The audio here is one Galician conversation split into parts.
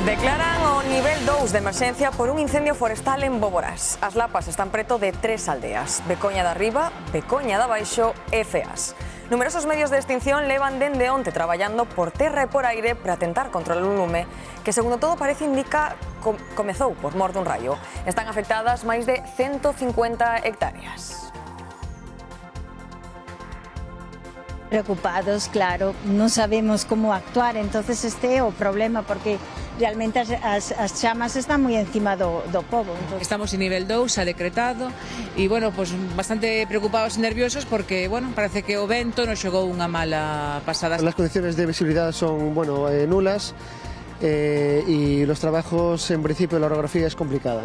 Declaran o nivel 2 de emerxencia por un incendio forestal en Boborás. As lapas están preto de 3 aldeas: Becoña da Riba, Becoña da Baixo e Feas. Numerosos medios de extinción levan dende onte traballando por terra e por aire para tentar controlar un lume que, segundo todo parece indica, comezou por mor dun raio. Están afectadas máis de 150 hectáreas. Preocupados, claro, non sabemos como actuar, entonces este é o problema, porque realmente as chamas están moi encima do pobo. Entonces... Estamos en nivel 2, se ha decretado, e, bueno, pues bastante preocupados e nerviosos porque, bueno, parece que o vento nos xogou unha mala pasada. Las condiciones de visibilidad son, bueno, nulas y los trabajos, en principio, la orografía es complicada.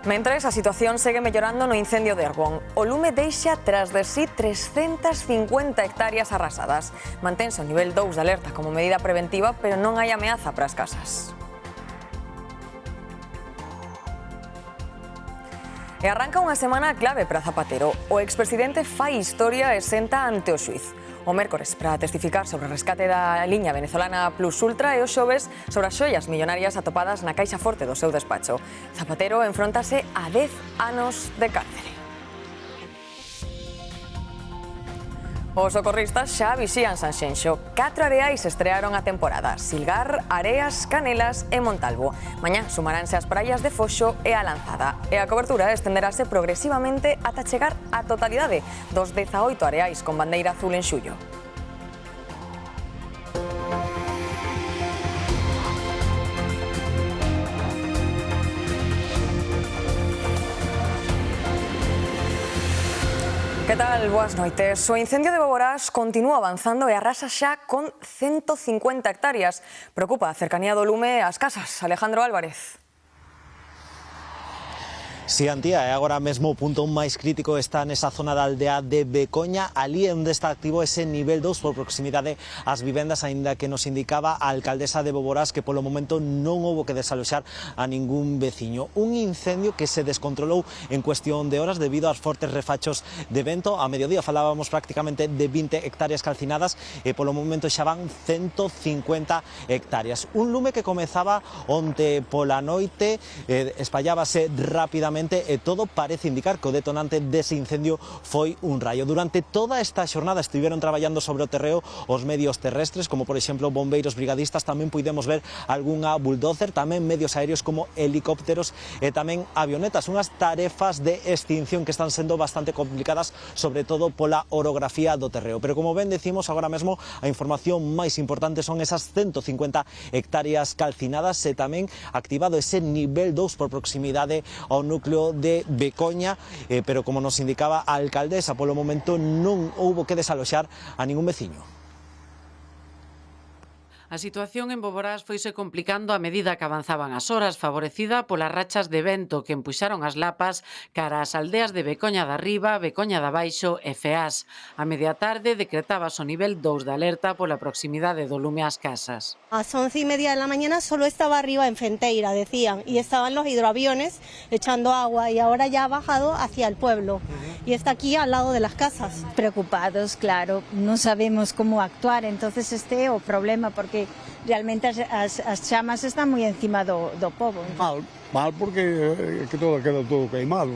Mentres, a situación segue mellorando no incendio de Arbón. O lume deixa tras de sí 350 hectáreas arrasadas. Mantense o nivel 2 de alerta como medida preventiva, pero non hai ameaza para as casas. E arranca unha semana clave para Zapatero. O expresidente fai historia e senta ante o xuiz. O mércores para testificar sobre o rescate da liña venezolana Plus Ultra e o xoves sobre as xoias millonarias atopadas na caixa forte do seu despacho. Zapatero enfróntase a 10 anos de cárcere. Os socorristas xa vixían Sanxenxo. 4 areais estrearon a temporada: Silgar, Areas, Canelas e Montalvo. Mañá sumaránse as praias de Foxo e a Lanzada. E a cobertura estenderase progresivamente ata chegar á totalidade dos 18 areais con bandeira azul en xullo. Que tal? Boas noites. O incendio de Boborás continúa avanzando e arrasa xa con 150 hectáreas. Preocupa a cercanía do lume ás casas. Alejandro Álvarez. Si, Antía, e agora mesmo o punto máis crítico está nesa zona da aldea de Becoña, ali onde está activo ese nivel 2 por proximidade ás vivendas, aínda que nos indicaba a alcaldesa de Boborás que polo momento non houbo que desaloxar a ningún veciño. Un incendio que se descontrolou en cuestión de horas debido aos fortes refachos de vento. A mediodía falábamos prácticamente de 20 hectáreas calcinadas e polo momento xa van 150 hectáreas. Un lume que comezaba onte pola noite, espallábase rapidamente e todo parece indicar que o detonante dese incendio foi un raio. Durante toda esta xornada estiveron traballando sobre o terreo os medios terrestres, como por exemplo bombeiros brigadistas, tamén puidemos ver algunha bulldozer, tamén medios aéreos como helicópteros e tamén avionetas, unhas tarefas de extinción que están sendo bastante complicadas, sobre todo pola orografía do terreo. Pero como ben decimos, agora mesmo a información máis importante son esas 150 hectáreas calcinadas e tamén activado ese nivel 2 por proximidade ao núcleo de Becoña, pero como nos indicaba a alcaldesa, polo momento non houbo que desaloxar a ningún veciño. A situación en Boborás foise complicando a medida que avanzaban as horas, favorecida polas rachas de vento que empuxaron as lapas cara ás aldeas de Becoña da Riba, Becoña da Baixo e Feás. A media tarde decretabas o nivel 2 de alerta pola proximidade do lume ás casas. A las 11:30 de la mañana solo estaba arriba en Fenteira, decían, y estaban los hidroaviones echando agua y ahora ya ha bajado hacia el pueblo y está aquí al lado de las casas. Preocupados, claro, non sabemos como actuar, entonces este é o problema, porque realmente as chamas están moi encima do pobo. Mal porque que queda todo queimado.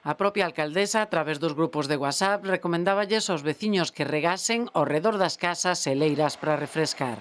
A propia alcaldesa, a través dos grupos de WhatsApp, recomendáballes aos veciños que regasen ao redor das casas e leiras para refrescar.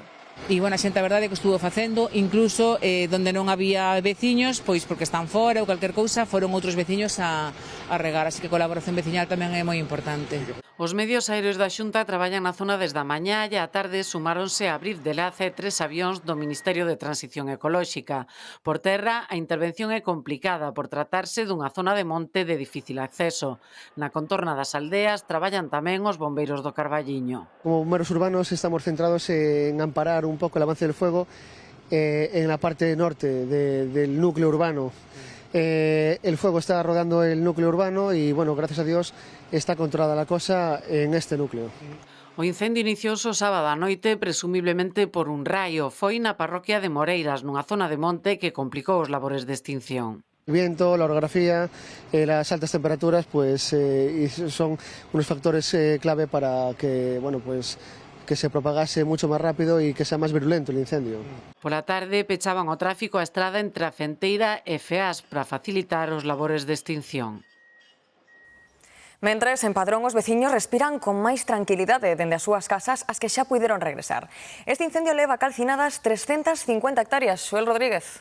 E, bueno, a xente, a verdade, que estuvo facendo, incluso donde non había veciños, pois porque están fora ou calquer cousa, foron outros veciños a regar, así que a colaboración veciñal tamén é moi importante. Os medios aéreos da Xunta traballan na zona desde a mañá e á tarde sumáronse a Abril de Lace 3 avións do Ministerio de Transición Ecolóxica. Por terra, a intervención é complicada por tratarse dunha zona de monte de difícil acceso. Na contorna das aldeas traballan tamén os bombeiros do Carballiño. Como bomberos urbanos estamos centrados en amparar un poco el avance del fuego en la parte norte del núcleo urbano. El fuego está rodeando el núcleo urbano y, bueno, gracias a Dios está controlada la cosa en este núcleo. O incendio iniciouse o sábado á noite, presumiblemente por un raio. Foi na parroquia de Moreiras, nunha zona de monte que complicou os labores de extinción. El viento, la orografía, las altas temperaturas, pues son unos factores clave para que, bueno, pues que se propagase mucho más rápido y que sea más virulento el incendio. Pola tarde pechaban o tráfico a estrada entre a Fenteira e Feas para facilitar os labores de extinción. Mentres, en Padrón, os veciños respiran con máis tranquilidade dende as súas casas as que xa puideron regresar. Este incendio leva calcinadas 350 hectáreas. Xoel Rodríguez.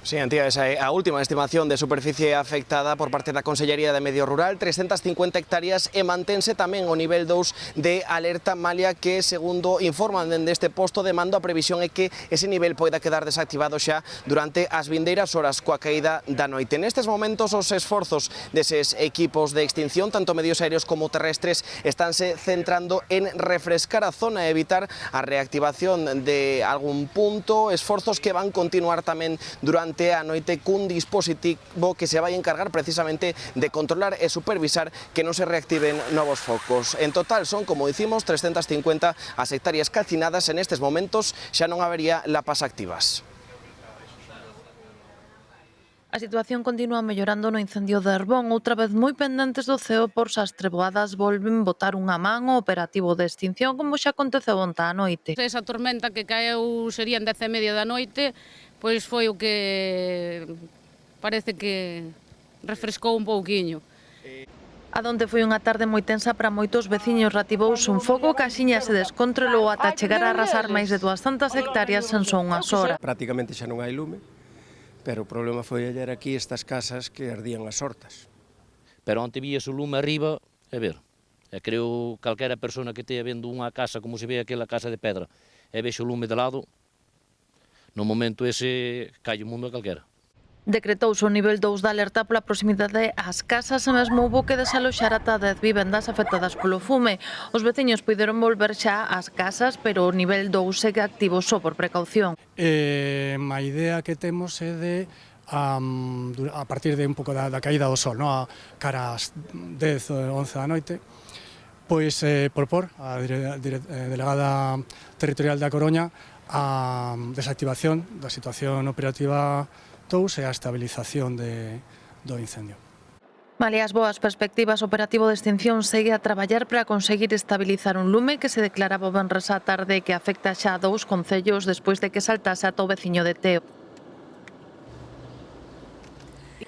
Sí, Antía, esa é a última estimación de superficie afectada por parte da Consellería de Medio Rural, 350 hectáreas, e mantense tamén o nivel 2 de alerta malia que, segundo informan dende este posto de mando, a previsión é que ese nivel poida quedar desactivado xa durante as vindeiras horas coa caída da noite. Nestes momentos os esforzos deses equipos de extinción, tanto medios aéreos como terrestres, estánse centrando en refrescar a zona e evitar a reactivación de algún punto, esforzos que van continuar tamén durante a noite cun dispositivo que se vai encargar precisamente de controlar e supervisar que non se reactiven novos focos. En total son, como dicimos, 350 as hectáreas calcinadas. En estes momentos xa non habería lapas activas. A situación continúa mellorando no incendio de Herbón, outra vez moi pendentes do ceo por se as treboadas volven botar unha man o operativo de extinción, como xa aconteceu onte á noite. Esa tormenta que caeu serían 10:30 da noite, pois foi o que parece que refrescou un pouquiño. A donde foi unha tarde moi tensa para moitos veciños, reativouse un foco que axiña se descontrolou ata chegar a arrasar máis de 200 hectáreas en só unhas horas. Prácticamente xa non hai lume, pero o problema foi ayer aquí estas casas que ardían as hortas. Pero onte víase o lume arriba, e ver, e creo calquera persona que tea vendo unha casa como se ve aquela casa de pedra e vexe o lume de lado, no momento ese cae o mundo a calquera. Decretouse o nivel 2 da alerta pola proximidade ás casas e mesmo houbo que desaloxar ata 10 vivendas afectadas polo fume. Os veciños puideron volver xa ás casas, pero o nivel 2 segue activo só por precaución. A idea que temos é de a partir de un pouco da caída do sol, a cara ás 10 ou 11 da noite, pois propor a delegada territorial da Coruña a desactivación da situación operativa 2 e a estabilización do incendio. Malia as boas perspectivas, o operativo de extinción segue a traballar para conseguir estabilizar un lume que se declaraba o venres á tarde e que afecta xa a 2 concellos despois de que saltase ata o veciño de Teo.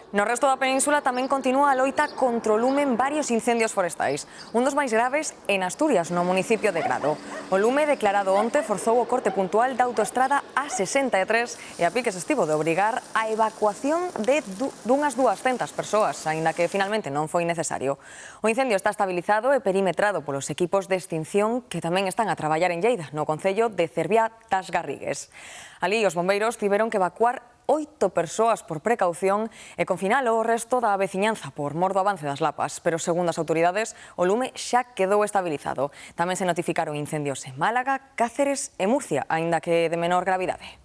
No resto da península tamén continúa a loita contra o lume en varios incendios forestais. Un dos máis graves en Asturias, no municipio de Grado. O lume declarado onte forzou o corte puntual da autoestrada A63 e a piques estivo de obrigar a evacuación de dunhas 200 persoas, aínda que finalmente non foi necesario. O incendio está estabilizado e perimetrado polos equipos de extinción que tamén están a traballar en Lleida, no concello de Cerviá das Garrigues. Alí os bombeiros tiveron que evacuar 8 persoas por precaución e confinar o resto da veciñanza por mor do avance das lapas, pero segundo as autoridades o lume xa quedou estabilizado. Tamén se notificaron incendios en Málaga, Cáceres e Murcia, aínda que de menor gravidade.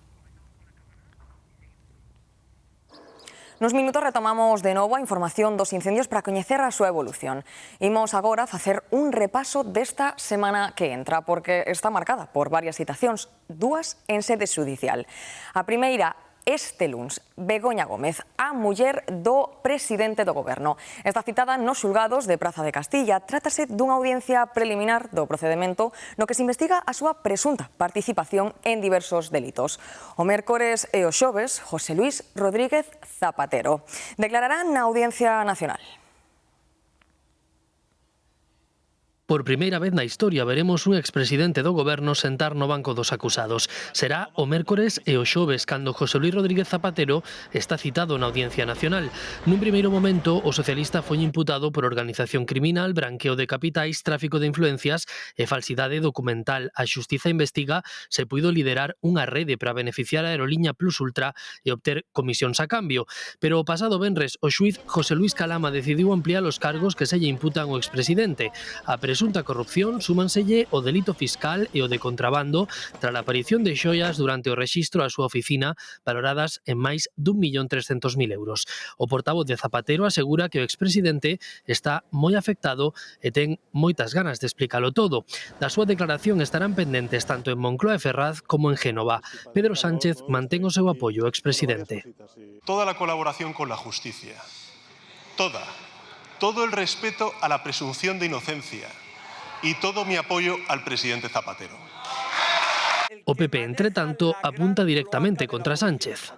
Nos minutos retomamos de novo a información dos incendios para coñecer a súa evolución. Imos agora facer un repaso desta semana que entra, porque está marcada por varias citacións, 2 en sede xudicial. A primeira, este luns, Begoña Gómez, a muller do presidente do goberno. Está citada nos xulgados de Praza de Castilla. Trátase dunha audiencia preliminar do procedemento no que se investiga a súa presunta participación en diversos delitos. O mércores e o xoves, José Luis Rodríguez Zapatero declarará na Audiencia Nacional. Por primeira vez na historia veremos un expresidente do goberno sentar no banco dos acusados. Será o mércores e o xoves cando José Luis Rodríguez Zapatero está citado na Audiencia Nacional. Nun primeiro momento, o socialista foi imputado por organización criminal, branqueo de capitais, tráfico de influencias e falsidade documental. A xustiza investiga se puido liderar unha rede para beneficiar a aeroliña Plus Ultra e obter comisións a cambio. Pero o pasado venres, o xuiz José Luis Calama decidiu ampliar os cargos que se lle imputan ao expresidente. A presunta corrupción súmanselle o delito fiscal e o de contrabando tras a aparición de xoias durante o rexistro á súa oficina valoradas en máis d'1.300.000 euros. O portavoz de Zapatero asegura que o expresidente está moi afectado e ten moitas ganas de explicalo todo. Da súa declaración estarán pendentes tanto en Moncloa e Ferraz como en Génova. Pedro Sánchez mantén o seu apoio ao expresidente. Toda la colaboración con la justicia, todo el respeto a la presunción de inocencia y todo mi apoyo al presidente Zapatero. O PP, entre tanto, apunta directamente contra Sánchez.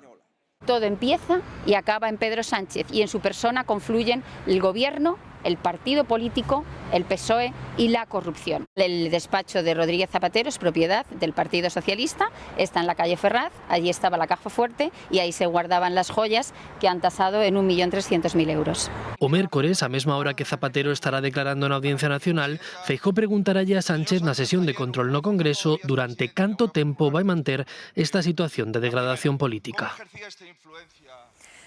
Todo empieza y acaba en Pedro Sánchez y en su persona confluyen el gobierno, el partido político, el PSOE y la corrupción. El despacho de Rodríguez Zapatero es propiedad del Partido Socialista, está en la calle Ferraz, allí estaba la caja fuerte y aí se guardaban las joyas que han tasado en 1.300.000 euros. O mércores, a mesma hora que Zapatero estará declarando na Audiencia Nacional, Feijóo preguntaralle a Sánchez na sesión de control no Congreso durante canto tempo vai manter esta situación de degradación política.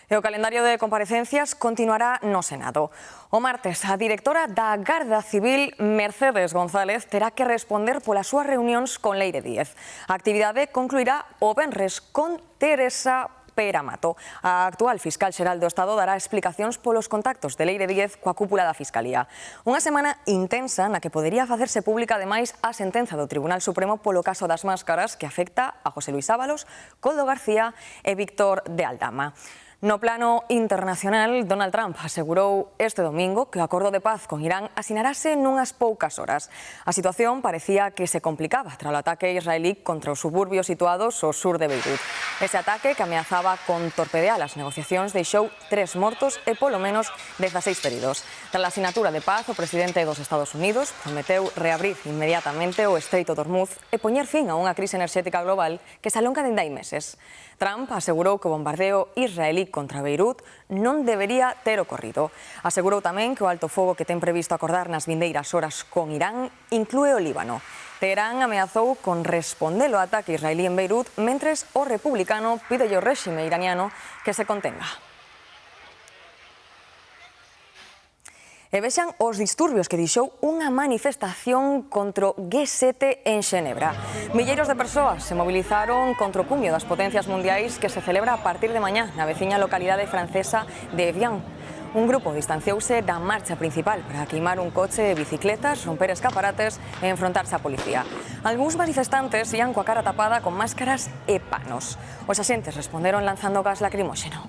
E o calendario de comparecencias continuará no Senado. O martes, a directora da Garda Civil, Mercedes González, terá que responder polas súas reunións con Leire Díez. A actividade concluirá o venres con Teresa Peramato. A actual fiscal xeral do Estado dará explicacións polos contactos de Leire Díez coa cúpula da Fiscalía. Unha semana intensa na que podería facerse pública ademais a sentenza do Tribunal Supremo polo caso das máscaras que afecta a José Luis Ábalos, Koldo García e Víctor de Aldama. No plano internacional, Donald Trump asegurou este domingo que o acordo de paz con Irán asinarase nunhas poucas horas. A situación parecía que se complicaba tras o ataque israelí contra os suburbios situados ao sur de Beirut. Ese ataque, que ameazaba con torpedear as negociacións, deixou 3 mortos e polo menos 16 feridos. Tras a asinatura de paz, o presidente dos Estados Unidos prometeu reabrir inmediatamente o Estreito de Hormuz e poñer fin a unha crise enerxética global que se alonga dende hai meses. Trump asegurou que o bombardeo israelí contra Beirut non debería ter ocorrido. Asegurou tamén que o alto fogo que ten previsto acordar nas vindeiras horas con Irán inclúe o Líbano. Teherán ameazou con responder ao ataque israelí en Beirut, mentres o republicano pide ao réxime iraniano que se contenga. E vexan os disturbios que deixou unha manifestación contra o G7 en Xenebra. Milleiros de persoas se mobilizaron contra o cumio das potencias mundiais que se celebra a partir de mañá na veciña localidade francesa de Evian. Un grupo distanciouse da marcha principal para queimar un coche de bicicletas, romper escaparates e enfrontarse á policía. Algúns manifestantes ian coa cara tapada con máscaras e panos. Os axentes responderon lanzando gas lacrimóxeno.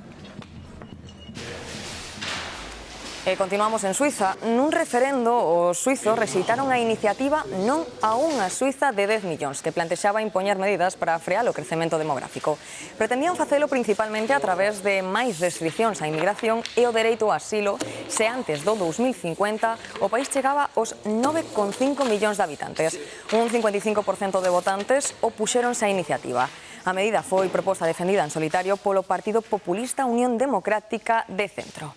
E continuamos en Suiza. Nun referendo, os suizos rexeitaron a iniciativa Non a unha Suiza de 10 millóns, que plantexaba impoñer medidas para frear o crecemento demográfico. Pretendían facelo principalmente a través de máis restriccións á inmigración e o dereito ao asilo, se antes do 2050 o país chegaba aos 9,5 millóns de habitantes. Un 55% de votantes opuxéronse á iniciativa. A medida foi proposta defendida en solitario polo Partido Populista Unión Democrática de Centro.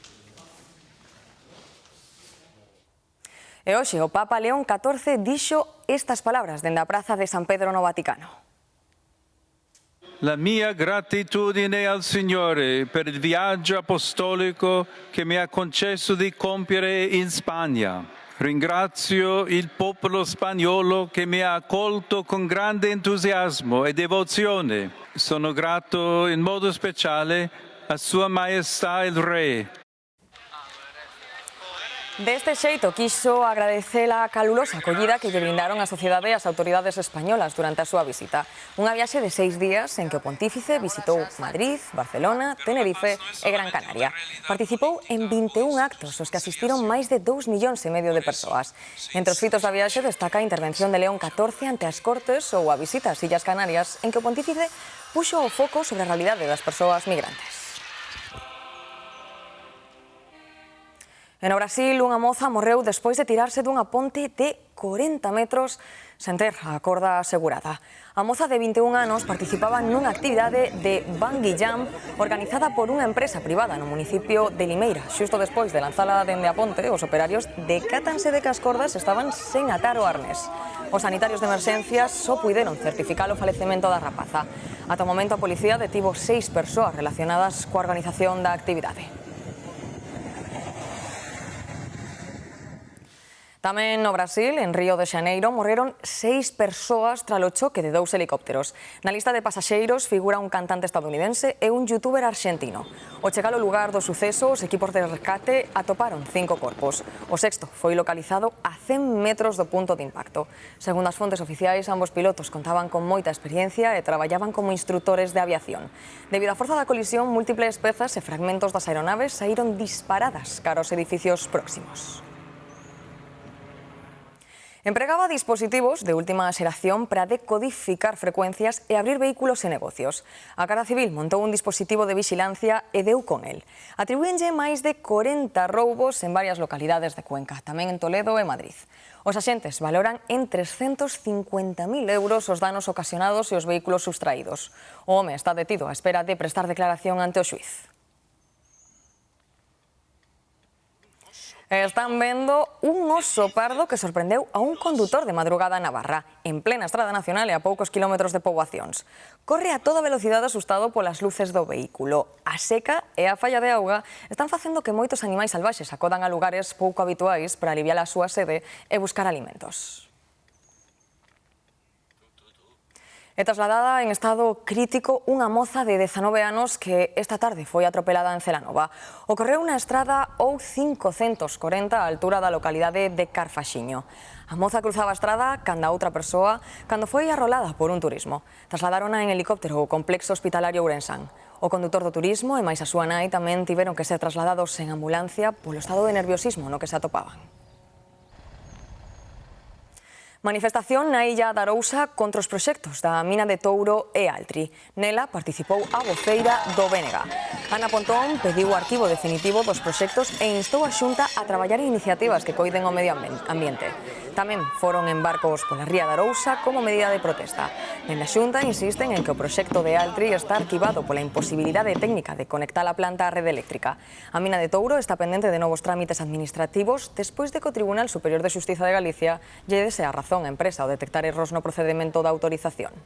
E hoxe o Papa León XIV dixo estas palabras dende a praza de San Pedro no Vaticano. La mia gratitudine al Signore per il viaggio apostolico che mi ha concesso di compiere in Spagna. Ringrazio il popolo spagnolo che mi ha accolto con grande entusiasmo e devozione. Sono grato in modo speciale a Sua Maestà il Re. Deste xeito, quiso agradecer a calurosa acollida que lle brindaron a sociedade e as autoridades españolas durante a súa visita. Unha viaxe de 6 días en que o pontífice visitou Madrid, Barcelona, Tenerife e Gran Canaria. Participou en 21 actos aos que asistiron máis de 2,5 millóns de persoas. Entre os fitos da viaxe destaca a intervención de León XIV ante as Cortes ou a visita ás Illas Canarias, en que o pontífice puxo o foco sobre a realidade das persoas migrantes. E no Brasil, unha moza morreu despois de tirarse dunha ponte de 40 metros sen ter a corda asegurada. A moza de 21 anos participaba nunha actividade de bungee jump organizada por unha empresa privada no municipio de Limeira. Xusto despois de lanzala dende a ponte, os operarios decátanse de que as cordas estaban sen atar o arnés. Os sanitarios de emerxencias só puideron certificar o falecemento da rapaza. Ata o momento a policía detivo 6 persoas relacionadas coa organización da actividade. Tamén no Brasil, en Río de Xaneiro, morreron 6 persoas tras o choque de 2 helicópteros. Na lista de pasaxeiros figura un cantante estadounidense e un youtuber arxentino. Ao chegar ao lugar do suceso, os equipos de rescate atoparon 5 corpos. O sexto foi localizado a 100 metros do punto de impacto. Segundo as fontes oficiais, ambos pilotos contaban con moita experiencia e traballaban como instrutores de aviación. Debido á forza da colisión, múltiples pezas e fragmentos das aeronaves saíron disparadas cara aos edificios próximos. Empregaba dispositivos de última xeración para decodificar frecuencias e abrir vehículos e negocios. A Garda Civil montou un dispositivo de vixilancia e deu con el. Atribúenlle máis de 40 roubos en varias localidades de Cuenca, tamén en Toledo e Madrid. Os axentes valoran en 350.000 euros os danos ocasionados e os vehículos sustraídos. O home está detido á espera de prestar declaración ante o xuíz. Están vendo un oso pardo que sorprendeu a un condutor de madrugada na Navarra, en plena estrada nacional e a poucos kilómetros de poboacións. Corre a toda velocidade asustado polas luces do vehículo. A seca e a falla de auga están facendo que moitos animais salvaxes acodan a lugares pouco habituais para aliviar a súa sede e buscar alimentos. É trasladada en estado crítico unha moza de 19 anos que esta tarde foi atropelada en Celanova. Ocorreu na estrada O540 á altura da localidade de Carfaxiño. A moza cruzaba a estrada canda outra persoa cando foi arrolada por un turismo. Trasladárona en helicóptero ao complexo hospitalario Ourensán. O condutor do turismo e máis a súa nai tamén tiveron que ser trasladados en ambulancia polo estado de nerviosismo no que se atopaban. Manifestación na Illa da Arousa contra os proxectos da mina de Touro e Altri. Nela participou a voceira do BNG. Ana Pontón pediu o arquivo definitivo dos proxectos e instou a Xunta a traballar en iniciativas que coiden o medio ambiente. Tamén foron en barcos pola ría da Arousa como medida de protesta. Na Xunta insisten en que o proxecto de Altri está arquivado pola imposibilidade técnica de conectar a planta á rede eléctrica. A mina de Touro está pendente de novos trámites administrativos despois de que o Tribunal Superior de Xustiza de Galicia lle dese a razón a empresa ao detectar erros no procedemento da autorización.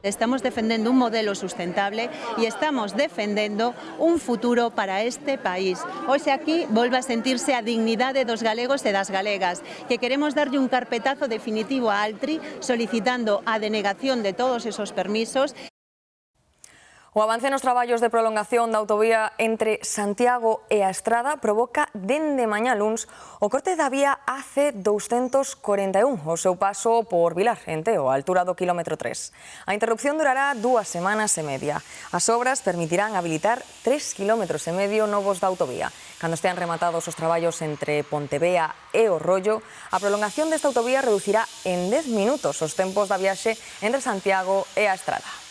Estamos defendendo un modelo sustentable e estamos defendendo un futuro para este país. Hoxe aquí volve a sentirse a dignidade dos galegos e das galegas, que queremos darlle un carpetazo definitivo a Altri solicitando a denegación de todos esos permisos. O avance nos traballos de prolongación da autovía entre Santiago e a Estrada provoca dende mañá luns o corte da vía AC241 ao seu paso por Vilar, en Teo, a altura do kilómetro 3. A interrupción durará 2 semanas e media. As obras permitirán habilitar 3,5 kilómetros novos da autovía. Cando estean rematados os traballos entre Pontevea e o Rollo, a prolongación desta autovía reducirá en 10 minutos os tempos da viaxe entre Santiago e a Estrada.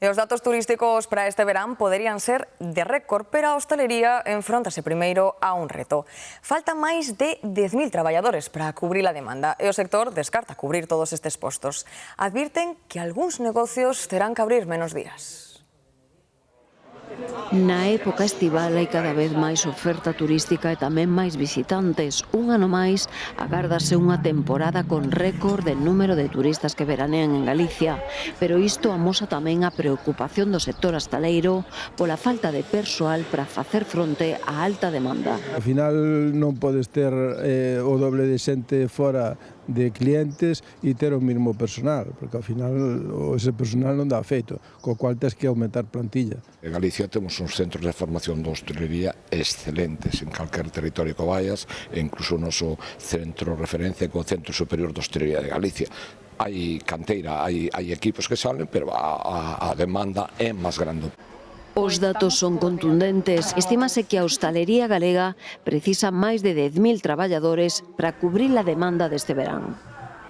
E os datos turísticos para este verán poderían ser de récord, pero a hostalería enfróntase primeiro a un reto. Faltan máis de 10.000 traballadores para cubrir a demanda e o sector descarta cubrir todos estes postos. Advirten que algúns negocios terán que abrir menos días. Na época estival hai cada vez máis oferta turística e tamén máis visitantes. Un ano máis agárdase unha temporada con récord de número de turistas que veranean en Galicia, pero isto amosa tamén a preocupación do sector hostaleiro pola falta de persoal para facer fronte á alta demanda. Ao final non podes ter o doble de xente fora de clientes e ter o mesmo personal, porque ao final ese personal non dá feito, co cual tens que aumentar plantilla. En Galicia temos uns centros de formación de hostelería excelentes en calquer territorio que vayas, e incluso o noso centro referencia co Centro Superior de Hostelería de Galicia. Hai canteira, hai equipos que salen, pero a demanda é máis grande. Os datos son contundentes. Estímase que a hostalería galega precisa máis de 10.000 traballadores para cubrir a demanda deste verán.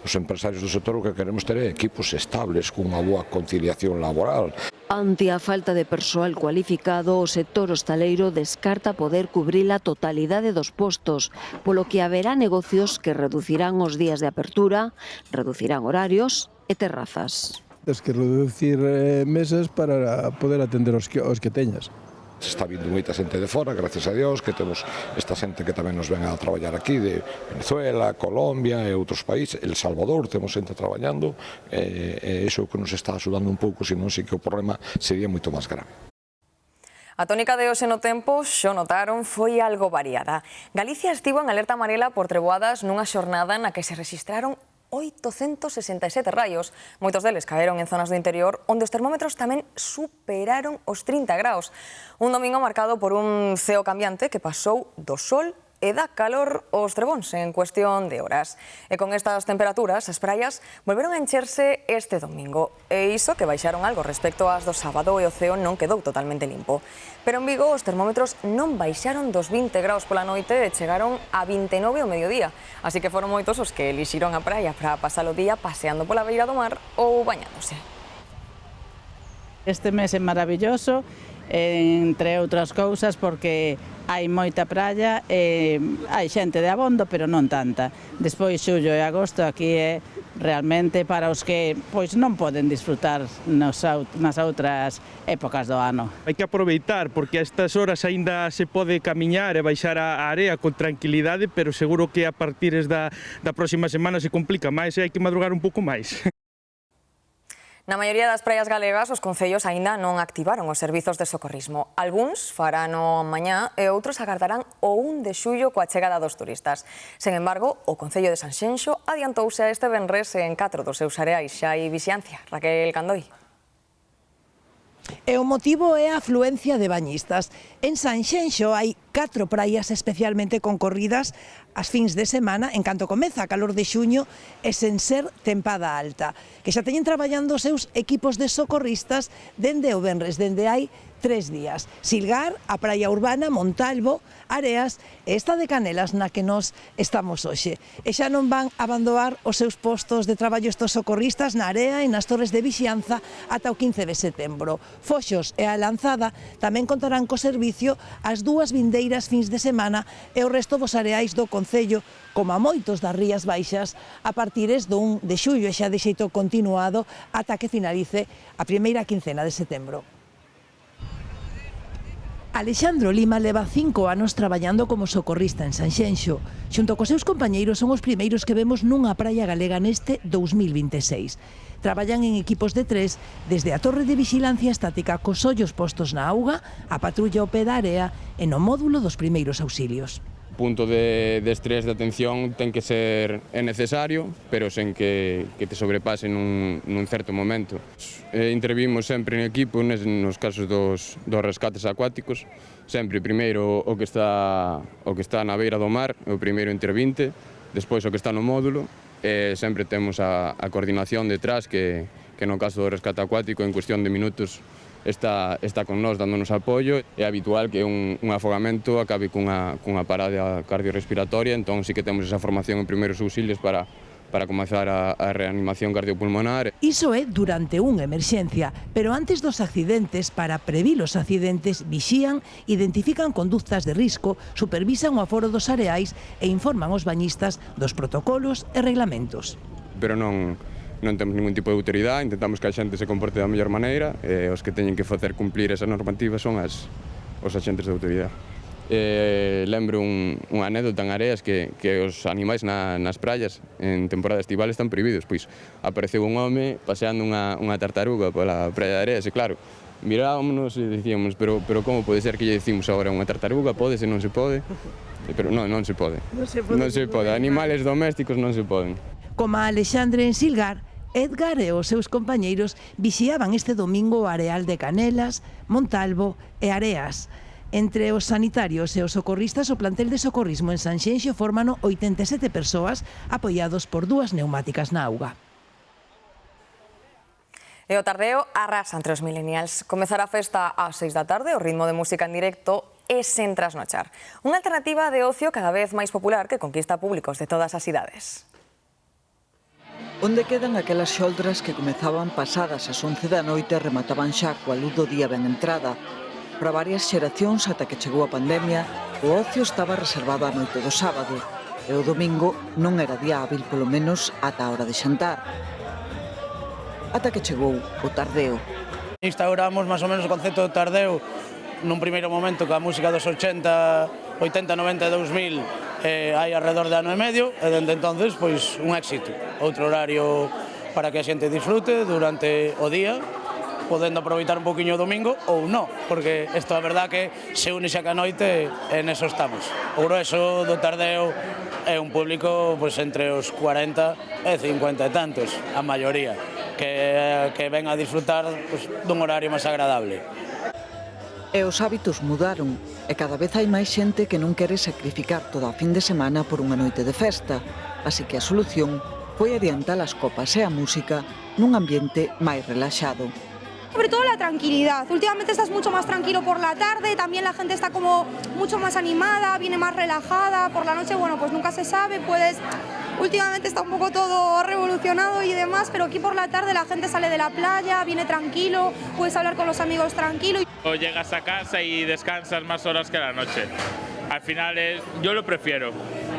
Os empresarios do sector o que queremos ter é equipos estables, cunha boa conciliación laboral. Ante a falta de persoal cualificado, o sector hostaleiro descarta poder cubrir a totalidade dos postos, polo que haberá negocios que reducirán os días de apertura, reducirán horarios e terrazas. Tens que reducir mesas para poder atender os que teñas. Se está vindo moita xente de fora, gracias a Dios, que temos esta xente que tamén nos ven a traballar aquí, de Venezuela, Colombia e outros países, El Salvador, temos xente traballando, e iso que nos está axudando un pouco, senón sí que o problema sería moito máis grave. A tónica de hoxe no tempo, xo notaron, foi algo variada. Galicia estivo en alerta amarela por treboadas nunha xornada na que se rexistraron 867 raios. Moitos deles caeron en zonas do interior onde os termómetros tamén superaron os 30 graus. Un domingo marcado por un ceo cambiante que pasou do sol e dá calor aos trebóns en cuestión de horas. E con estas temperaturas, as praias volveron a encherse este domingo. E iso que baixaron algo respecto ás do sábado e o ceo non quedou totalmente limpo. Pero en Vigo os termómetros non baixaron dos 20 graus pola noite e chegaron a 29 ao mediodía. Así que foron moitos os que elixiron a praia para pasar o día paseando pola beira do mar ou bañándose. Este mes é maravilloso, entre outras cousas, porque hai moita praia e hai xente de abondo, pero non tanta. Despois, xullo e agosto, aquí é realmente para os que pois non poden disfrutar nas outras épocas do ano. Hai que aproveitar, porque a estas horas aínda se pode camiñar e baixar a area con tranquilidade, pero seguro que a partir da próxima semana se complica máis e hai que madrugar un pouco máis. Na maioría das praias galegas, os concellos aínda non activaron os servizos de socorrismo. Algúns farano mañá e outros agardarán o 1 de xullo coa chegada dos turistas. Sen embargo, o Concello de Sanxenxo adiantouse a este venres en 4 dos seus areais xa hai vixiancia. Raquel Candoi. E o motivo é a afluencia de bañistas. En Sanxenxo hai 4 praias especialmente concorridas as fins de semana, en canto comeza a calor de xuño e sen ser tempada alta, que xa teñen traballando os seus equipos de socorristas dende o venres, dende hai 3 días. Silgar, a praia urbana, Montalvo, Areas e esta de Canelas na que nós estamos hoxe. E xa non van abandonar os seus postos de traballo estos socorristas na area e nas torres de vixianza ata o 15 de setembro. Foxos e a Lanzada tamén contarán co servicio as 2 vindeiras fins de semana e o resto dos areais do Concello, como a moitos das Rías Baixas, a partires do 1 de xullo e xa de xeito continuado ata que finalice a primeira quincena de setembro. Alexandro Lima leva 5 anos traballando como socorrista en Sanxenxo. Xunto cos seus compañeiros son os primeiros que vemos nunha praia galega neste 2026. Traballan en equipos de 3, desde a torre de vixilancia estática cos ollos postos na auga, a patrulla ao pé da area e no módulo dos primeiros auxilios. O punto de estrés de atención ten que ser necesario, pero sen que te sobrepase nun certo momento. Intervimos sempre en equipo nos casos dos rescates acuáticos, sempre primeiro o que está na beira do mar, o primeiro intervinte, despois o que está no módulo, e sempre temos a coordinación detrás que no caso do rescate acuático en cuestión de minutos está con nós dándonos apoio. É habitual que un afogamento acabe cunha parada cardiorrespiratoria, entón sí que temos esa formación en primeiros auxilios para comezar a reanimación cardiopulmonar. Iso é durante unha emerxencia, pero antes dos accidentes, para previr os accidentes, vixían, identifican conductas de risco, supervisan o aforo dos areais e informan os bañistas dos protocolos e reglamentos. Pero non temos ningún tipo de autoridade, intentamos que a xente se comporte da mellor maneira e os que teñen que facer cumplir esa normativa son os axentes de autoridade. Lembro unha anécdota en Areas que os animais nas praias en temporada estival están prohibidos, pois apareceu un home paseando unha tartaruga pola praia de Areas e claro, mirámonos e dicíamos, pero como pode ser que lle dicimos agora unha tartaruga, pode se non se pode? Pero non se pode. Non se pode, animales domésticos non se poden. Como a Alexandre en Silgar, Edgar e os seus compañeiros vixiaban este domingo o areal de Canelas, Montalvo e Areas. Entre os sanitarios e os socorristas, o plantel de socorrismo en Sanxenxo forman 87 persoas apoiados por 2 neumáticas na auga. E o tardeo arrasa entre os millennials. Comezará a festa ás 6 da tarde, o ritmo de música en directo e sen trasnochar. Unha alternativa de ocio cada vez máis popular que conquista públicos de todas as idades. Onde quedan aquelas xoldras que comezaban pasadas as 11 da noite e remataban xa coa luz do día ben entrada. Para varias xeracións ata que chegou a pandemia, o ocio estaba reservado á noite do sábado e o domingo non era día hábil polo menos ata a hora de xantar. Ata que chegou o tardeo. Instauramos máis ou menos o concepto do tardeo nun primeiro momento coa música dos 80, 90, 2000 hai alrededor de ano e medio e dende entonces pois un éxito. Outro horario para que a xente disfrute durante o día, podendo aproveitar un poquinho o domingo ou non, porque isto é verdad que se une xa que a noite e neso estamos. O grueso do tardeo é un público pois entre os 40 e 50 e tantos, a maioría, que ven a disfrutar pois, dun horario máis agradable. E os hábitos mudaron, e cada vez hai máis xente que non quere sacrificar toda a fin de semana por unha noite de festa, así que a solución foi adiantar as copas e a música nun ambiente máis relaxado. Sobre todo la tranquilidad. Últimamente estás mucho más tranquilo por la tarde, también la gente está como mucho más animada, viene más relajada. Por la noche, bueno, pues nunca se sabe, últimamente está un poco todo revolucionado y demás, pero aquí por la tarde la gente sale de la playa, viene tranquilo, puedes hablar con los amigos tranquilo. O llegas a casa y descansas más horas que la noche. Al final yo lo prefiero.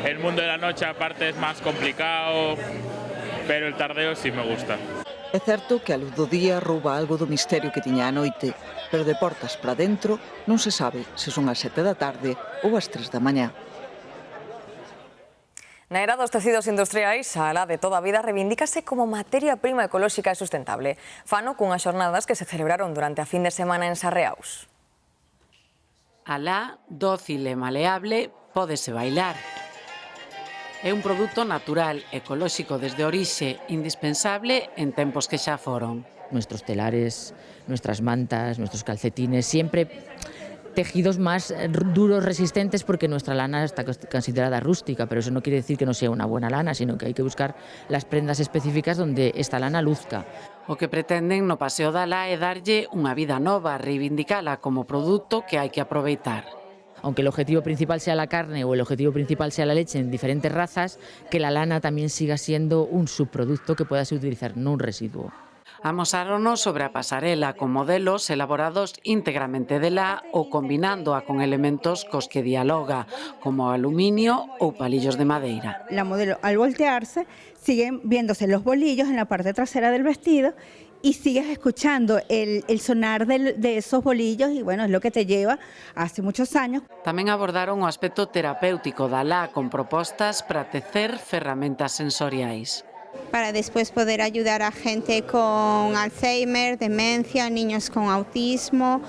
El mundo de la noche aparte es más complicado, pero el tardeo sí me gusta. É certo que a luz do día rouba algo do misterio que tiña a noite, pero de portas para dentro non se sabe se son as 7 da tarde ou as 3 da mañá. Na era dos tecidos industriais, a alá de toda a vida reivindícase como materia prima ecolóxica e sustentable. Fano cunhas xornadas que se celebraron durante a fin de semana en Sarreaus. Alá, dócil e maleable, pódese bailar. É un produto natural, ecolóxico desde orixe, indispensable en tempos que xa foron. Nuestros telares, nuestras mantas, nuestros calcetines, siempre tejidos más duros, resistentes, porque nuestra lana está considerada rústica, pero eso no quiere decir que no sea una buena lana, sino que hay que buscar las prendas específicas donde esta lana luzca. O que pretenden no Paseo da Alá é darlle unha vida nova, reivindicala como produto que hai que aproveitar. Aunque el objetivo principal sea la carne o el objetivo principal sea la leche en diferentes razas, que la lana también siga siendo un subproducto que pueda ser utilizado, no un residuo. Amosáronos sobre a pasarela con modelos elaborados íntegramente de la ou combinándoa con elementos cos que dialoga, como aluminio ou palillos de madeira. La modelo, al voltearse, siguen viéndose los bolillos en la parte trasera del vestido y sigues escuchando el sonar de esos bolillos y bueno, es lo que te lleva hace muchos años. Tamén abordaron o aspecto terapéutico da Alá con propostas para tecer ferramentas sensoriais. Para después poder ayudar a gente con Alzheimer, demencia, niños con autismo,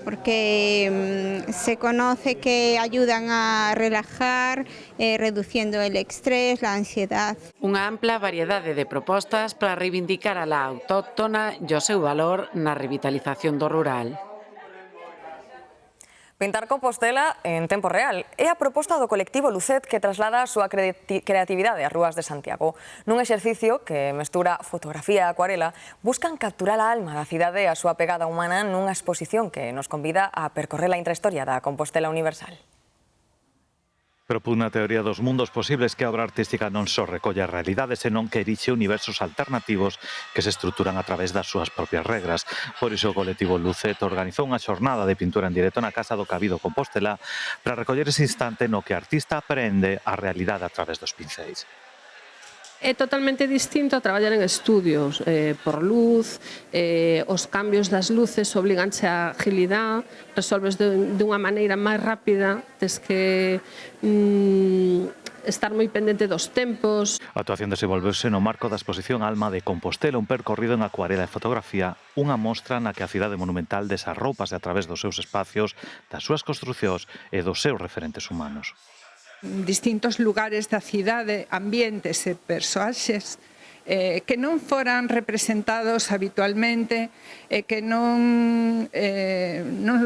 porque se conoce que ayudan a relajar, reduciendo el estrés, la ansiedad. Unha ampla variedade de propostas para reivindicar a la autóctona e o seu valor na revitalización do rural. Pintar Compostela en tempo real é a proposta do colectivo Lucet que traslada a súa creatividade ás rúas de Santiago. Nun exercicio que mestura fotografía e acuarela, buscan capturar a alma da cidade e a súa pegada humana nunha exposición que nos convida a percorrer a intrahistoria da Compostela universal. Propugna a teoría dos mundos posibles que a obra artística non só recolle a realidade, senón que erixe universos alternativos que se estruturan a través das súas propias regras. Por iso o colectivo Lucet organizou unha xornada de pintura en directo na Casa do Cabido Compostela para recoller ese instante no que a artista aprende a realidade a través dos pincéis. É totalmente distinto a traballar en estudios por luz, os cambios das luces obliganse a agilidade, resolves dunha maneira máis rápida, tes que estar moi pendente dos tempos. A actuación desenvolveuse no marco da exposición Alma de Compostela, un percorrido en acuarela e fotografía, unha mostra na que a cidade monumental desarrópase a través dos seus espacios, das súas construcións e dos seus referentes humanos. Distintos lugares da cidade, ambientes e persoaxes que non foran representados habitualmente e que non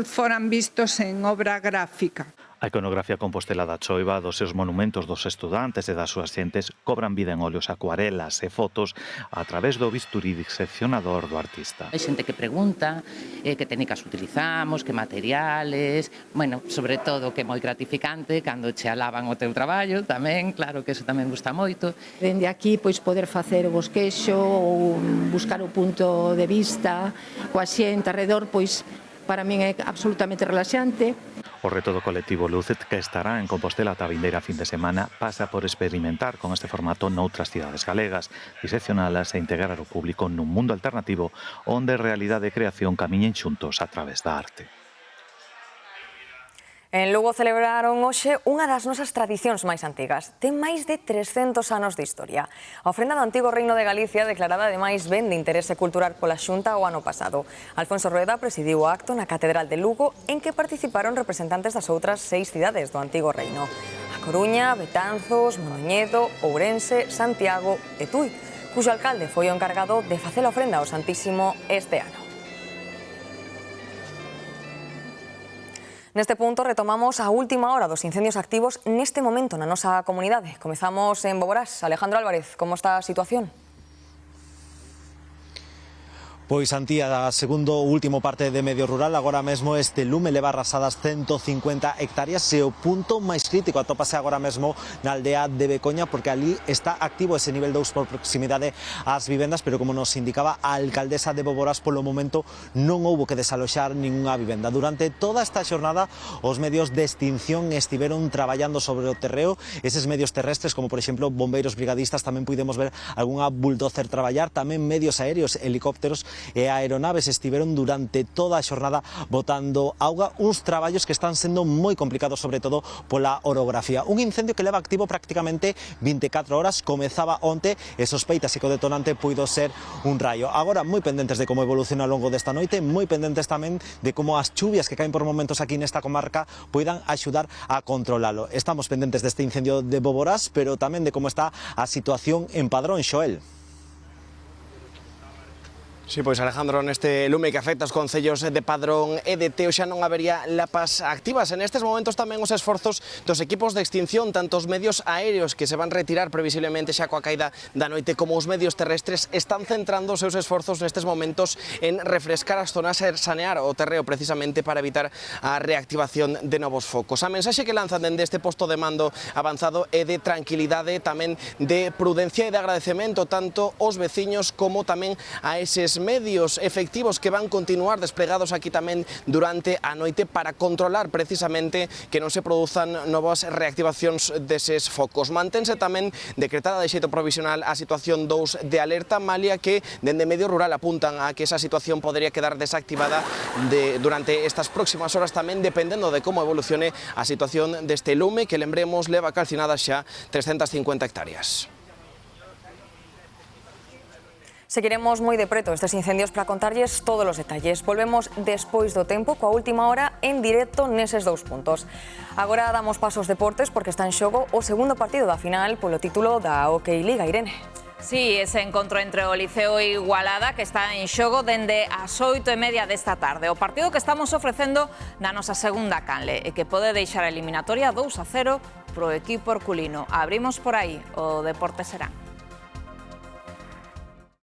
foran vistos en obra gráfica. A iconografía compostela da Choiva, dos seus monumentos dos estudantes e das súas xentes cobran vida en óleos, acuarelas e fotos a través do bisturí diseccionador do artista. Hai xente que pregunta que técnicas utilizamos, que materiales, bueno, sobre todo que é moi gratificante cando che alaban o teu traballo tamén, claro que eso tamén gusta moito. Dende aquí, pois, poder facer o bosquexo ou buscar o punto de vista coa xente arredor, pois, para min é absolutamente relaxante. O reto do colectivo Lucet, que estará en Compostela ata a vindeira fin de semana, pasa por experimentar con este formato noutras cidades galegas, diseccionalas e integrar o público nun mundo alternativo onde realidade e creación camiñen xuntos a través da arte. En Lugo celebraron hoxe unha das nosas tradicións máis antigas. Ten máis de 300 anos de historia. A ofrenda do antigo Reino de Galicia, declarada ademais ben de interese cultural pola Xunta o ano pasado. Alfonso Rueda presidiu o acto na Catedral de Lugo, en que participaron representantes das outras 6 cidades do antigo reino: A Coruña, Betanzos, Mondoñedo, Ourense, Santiago e Tui, cuxo alcalde foi o encargado de facer a ofrenda ao Santísimo este ano. Neste punto retomamos a última hora dos incendios activos neste momento na nosa comunidade. Comezamos en Boborás. Alejandro Álvarez, como está a situación? Pois, Antía, segundo o último parte de medio rural, agora mesmo este lume leva arrasadas 150 hectáreas e o punto máis crítico atópase agora mesmo na aldea de Becoña, porque ali está activo ese nivel 2 por proximidade ás vivendas, pero como nos indicaba a alcaldesa de Boborás, polo momento non houbo que desaloxar ninguna vivenda. Durante toda esta xornada, os medios de extinción estiveron traballando sobre o terreo, eses medios terrestres, como por exemplo bombeiros brigadistas, tamén pudemos ver algunha bulldozer traballar, tamén medios aéreos, helicópteros e aeronaves estiveron durante toda a xornada botando auga, uns traballos que están sendo moi complicados, sobre todo pola orografía. Un incendio que leva activo prácticamente 24 horas, comezaba onte e sospeitase que o detonante puido ser un raio. Agora moi pendentes de como evoluciona ao longo desta noite, moi pendentes tamén de como as chuvias que caen por momentos aquí nesta comarca poidan axudar a controlalo. Estamos pendentes deste incendio de Boborás, pero tamén de como está a situación en Padrón, Xoel. Sí, pois Alejandro, neste lume que afecta os concellos de Padrón e de Teo xa non habería lapas activas. En estes momentos tamén os esforzos dos equipos de extinción, tanto os medios aéreos que se van retirar previsiblemente xa coa caída da noite, como os medios terrestres, están centrando os seus esforzos nestes momentos en refrescar as zonas e sanear o terreo precisamente para evitar a reactivación de novos focos. A mensaxe que lanzan dende este posto de mando avanzado é de tranquilidade, tamén de prudencia e de agradecemento tanto aos veciños como tamén a eses medios efectivos que van continuar desplegados aquí tamén durante a noite para controlar precisamente que non se produzan novas reactivacións deses focos. Mantense tamén decretada de xeito provisional a situación 2 de alerta, malia que dende medio rural apuntan a que esa situación podría quedar desactivada durante estas próximas horas, tamén dependendo de como evolucione a situación deste lume que, lembremos, leva calcinadas xa 350 hectáreas. Seguiremos moi de preto estes incendios para contarlles todos os detalles. Volvemos despois do tempo coa última hora en directo neses dous puntos. Agora damos paso aos deportes porque está en xogo o segundo partido da final polo título da OK Liga, Irene. Sí, ese encontro entre o Liceo e Igualada que está en xogo dende as 8:30 desta tarde. O partido que estamos ofrecendo na nosa segunda canle e que pode deixar a eliminatoria 2-0 pro equipo herculino. Abrimos por aí o Deporte Serán.